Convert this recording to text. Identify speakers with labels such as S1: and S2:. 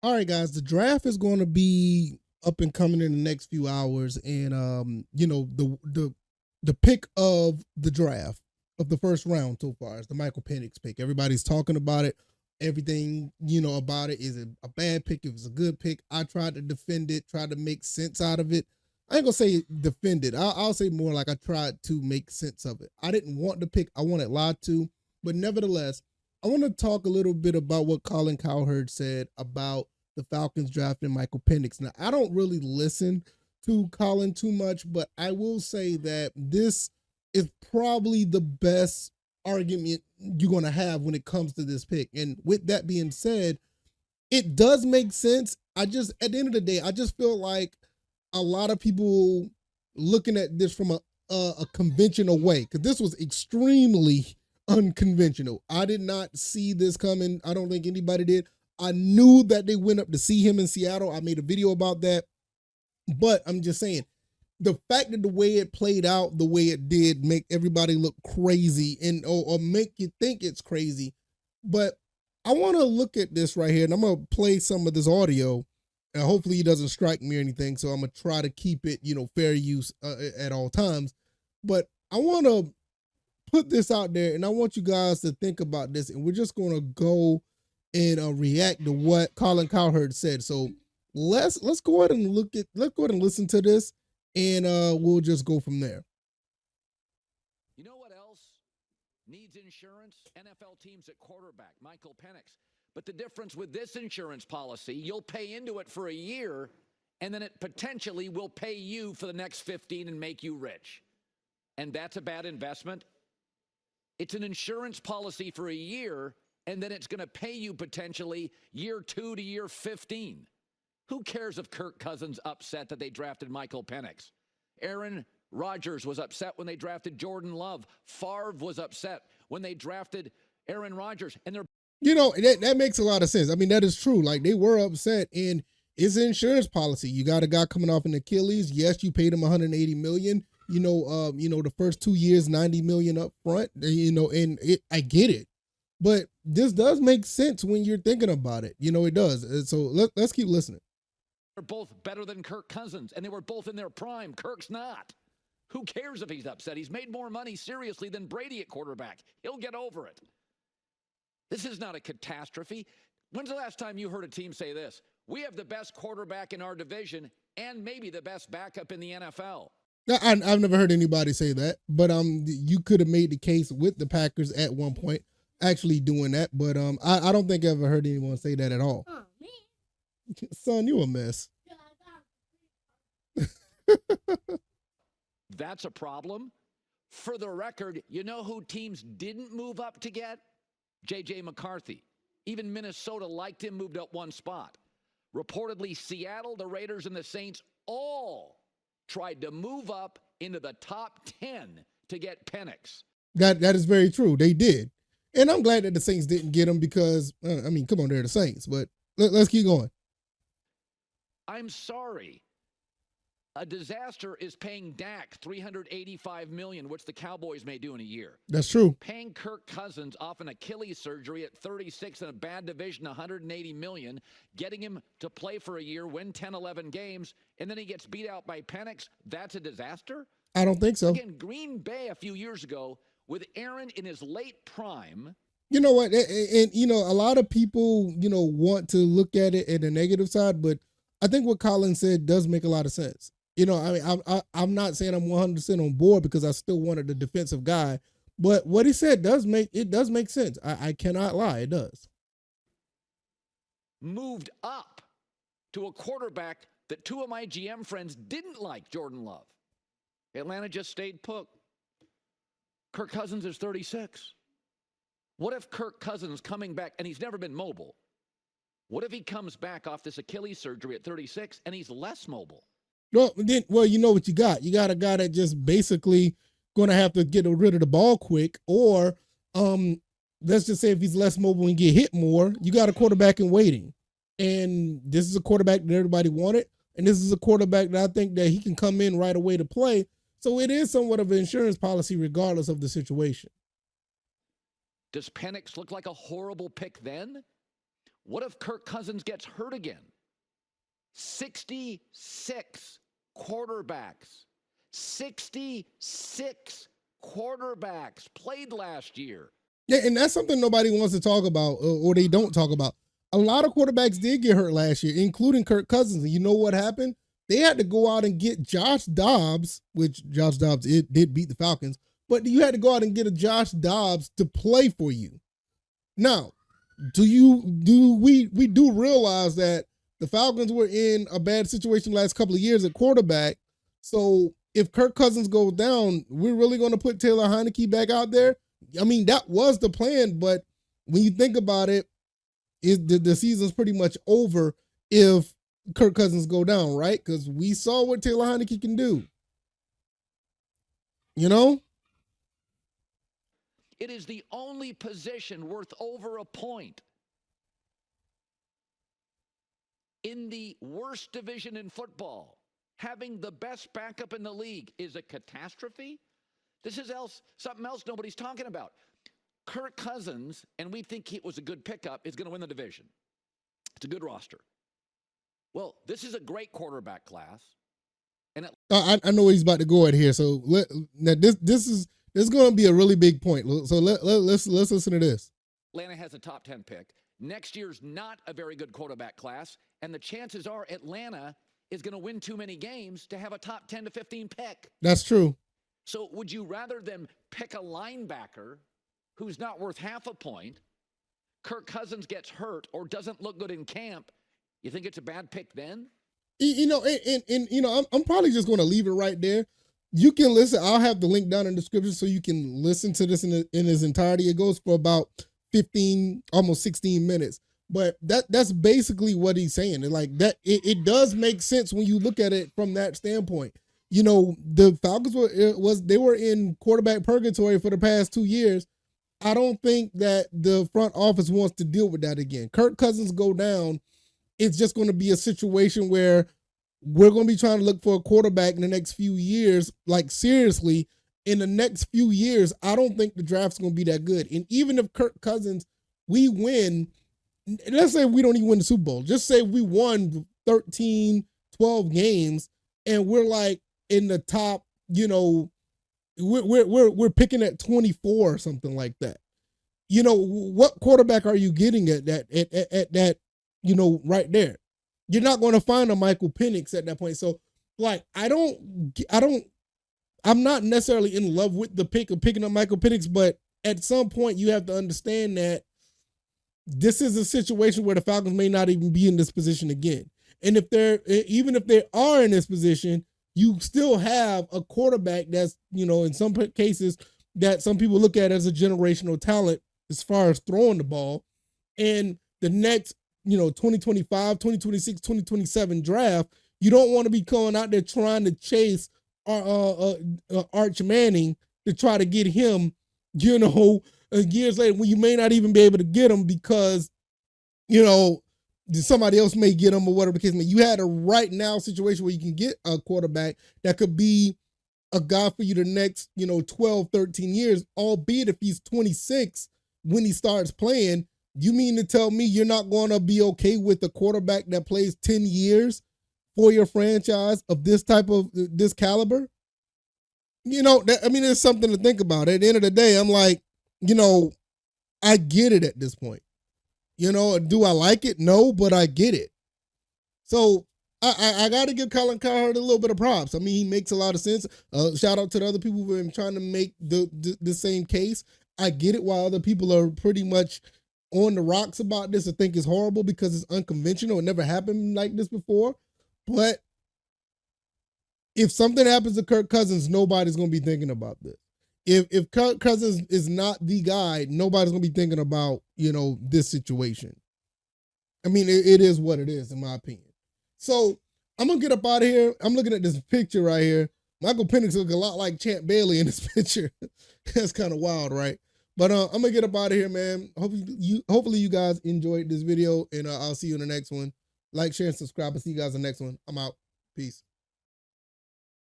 S1: All right, guys, the draft is going to be up and coming in the next few hours, and the pick of the draft of the first round so far is the Michael Penix pick. Everybody's talking about it. Everything about it. Is it a bad pick? If it's a good pick, I tried to defend it, tried to make sense out of it. I ain't gonna say defend it. I'll say more like I tried to make sense of it. I didn't want the pick. I wanted Latu, but nevertheless, I want to talk a little bit about what Colin Cowherd said about the Falcons drafting Michael Penix. Now, I don't really listen to Colin too much, but I will say that this is probably the best argument you're going to have when it comes to this pick. And with that being said, it does make sense. At the end of the day, I just feel like a lot of people looking at this from a conventional way, because this was extremely unconventional. I did not see this coming. I don't think anybody did. I knew that they went up to see him in Seattle. I made a video about that. But I'm just saying, the fact that the way it played out, the way it did, make everybody look crazy and or make you think it's crazy. But I want to look at this right here, and I'm gonna play some of this audio, and hopefully he doesn't strike me or anything. So I'm gonna try to keep it, fair use at all times. But I want to put this out there, and I want you guys to think about this, and we're just gonna go and react to what Colin Cowherd said. So let's go ahead and let's go ahead and listen to this, and we'll just go from there.
S2: You know what else needs insurance? NFL teams at quarterback, Michael Penix. But the difference with this insurance policy, you'll pay into it for a year, and then it potentially will pay you for the next 15 and make you rich. And that's a bad investment. It's an insurance policy for a year, and then it's going to pay you potentially year 2 to year 15. Who cares if Kirk Cousins upset that they drafted Michael Penix? Aaron Rodgers was upset when they drafted Jordan Love. Favre was upset when they drafted Aaron Rodgers. And they're
S1: that makes a lot of sense. I mean, that is true. Like, they were upset, and it's an insurance policy. You got a guy coming off an Achilles. Yes, you paid him $180 million. The first 2 years, $90 million up front. I get it. But this does make sense when you're thinking about it. It does. So let's keep listening.
S2: They're both better than Kirk Cousins, and they were both in their prime. Kirk's not. Who cares if he's upset? He's made more money, seriously, than Brady at quarterback. He'll get over it. This is not a catastrophe. When's the last time you heard a team say this? We have the best quarterback in our division and maybe the best backup in the NFL.
S1: I've never heard anybody say that, but you could have made the case with the Packers at one point actually doing that, but I don't think I ever heard anyone say that at all. Oh, man. Son, you a mess.
S2: That's a problem. For the record, you know who teams didn't move up to get? J.J. McCarthy. Even Minnesota liked him, moved up one spot. Reportedly, Seattle, the Raiders, and the Saints all tried to move up into the top 10 to get Penix.
S1: That is very true. They did. And I'm glad that the Saints didn't get him because, come on, they're the Saints. But let's keep going.
S2: I'm sorry. A disaster is paying Dak $385 million, which the Cowboys may do in a year.
S1: That's true.
S2: Paying Kirk Cousins off an Achilles surgery at 36 in a bad division, $180 million, getting him to play for a year, win 10, 11 games, and then he gets beat out by Penix. That's a disaster?
S1: I don't think so.
S2: Again, Green Bay a few years ago, with Aaron in his late prime.
S1: You know what? And a lot of people, want to look at it in the negative side, but I think what Colin said does make a lot of sense. I'm not saying I'm 100% on board because I still wanted the defensive guy, but what he said does make sense. I cannot lie, it does.
S2: Moved up to a quarterback that two of my GM friends didn't like, Jordan Love. Atlanta just stayed put. Kirk Cousins is 36. What if Kirk Cousins coming back, and he's never been mobile, what if he comes back off this Achilles surgery at 36 and he's less mobile?
S1: Well, you know what you got. You got a guy that just basically going to have to get rid of the ball quick, or let's just say if he's less mobile and get hit more, you got a quarterback in waiting. And this is a quarterback that everybody wanted, and this is a quarterback that I think that he can come in right away to play. So it is somewhat of an insurance policy regardless of the situation.
S2: Does Penix look like a horrible pick then? What if Kirk Cousins gets hurt again? 66 quarterbacks. 66 quarterbacks played last year.
S1: Yeah, and that's something nobody wants to talk about, or they don't talk about. A lot of quarterbacks did get hurt last year, including Kirk Cousins. And you know what happened? They had to go out and get Josh Dobbs, which Josh Dobbs did beat the Falcons, but you had to go out and get a Josh Dobbs to play for you. Now, we do realize that the Falcons were in a bad situation the last couple of years at quarterback. So if Kirk Cousins goes down, we're really going to put Taylor Heineke back out there? I mean, that was the plan, but when you think about it, the season's pretty much over if Kirk Cousins go down, right? Because we saw what Taylor Heineke can do. You know?
S2: It is the only position worth over a point. In the worst division in football, having the best backup in the league is a catastrophe. This is something else nobody's talking about. Kirk Cousins, and we think it was a good pickup, is going to win the division. It's a good roster. Well, this is a great quarterback class. And
S1: I know he's about to go at here. So now this is going to be a really big point. So let's listen to this.
S2: Atlanta has a top 10 pick. Next year's not a very good quarterback class, and the chances are Atlanta is going to win too many games to have a top 10 to 15 pick.
S1: That's true.
S2: So would you rather them pick a linebacker who's not worth half a point, Kirk Cousins gets hurt or doesn't look good in camp? You think it's a bad pick then?
S1: You know, and I'm probably just going to leave it right there. You can listen. I'll have the link down in the description so you can listen to this in its entirety. It goes for about 15, almost 16 minutes. But that's basically what he's saying. And like that, it does make sense when you look at it from that standpoint. You know, the Falcons were in quarterback purgatory for the past 2 years. I don't think that the front office wants to deal with that again. Kirk Cousins go down, it's just going to be a situation where we're going to be trying to look for a quarterback in the next few years. Like seriously, in the next few years, I don't think the draft's going to be that good. And even if Kirk Cousins, we win, let's say we don't even win the Super Bowl. Just say we won 13, 12 games, and we're like in the top, you know, we're picking at 24 or something like that. You know, what quarterback are you getting at that, you know, right there? You're not going to find a Michael Penix at that point. So, like, I'm not necessarily in love with the pick of picking up Michael Penix, but at some point you have to understand that this is a situation where the Falcons may not even be in this position again. And even if they are in this position, you still have a quarterback that's, you know, in some cases that some people look at as a generational talent as far as throwing the ball. And the next, you know, 2025, 2026, 2027 draft, you don't want to be going out there trying to chase Arch Manning to try to get him, you know, years later when you may not even be able to get him because, you know, somebody else may get him or whatever the case may be. You had a right now situation where you can get a quarterback that could be a guy for you the next, you know, 12, 13 years, albeit if he's 26 when he starts playing. You mean to tell me you're not going to be okay with a quarterback that plays 10 years for your franchise of this caliber? You know, it's something to think about. At the end of the day, I'm like, you know, I get it at this point. You know, do I like it? No, but I get it. So I got to give Colin Cowherd a little bit of props. I mean, he makes a lot of sense. Shout out to the other people who have been trying to make the same case. I get it while other people are pretty much on the rocks about this and think it's horrible because it's unconventional. It never happened like this before. But if something happens to Kirk Cousins, nobody's going to be thinking about this. If Kirk Cousins is not the guy, nobody's going to be thinking about, you know, this situation. I mean, it is what it is, in my opinion. So I'm going to get up out of here. I'm looking at this picture right here. Michael Penix looks a lot like Champ Bailey in this picture. That's kind of wild, right? But I'm going to get up out of here, man. Hopefully you guys enjoyed this video, and I'll see you in the next one. Like, share, and subscribe. I'll see you guys in the next one. I'm out. Peace.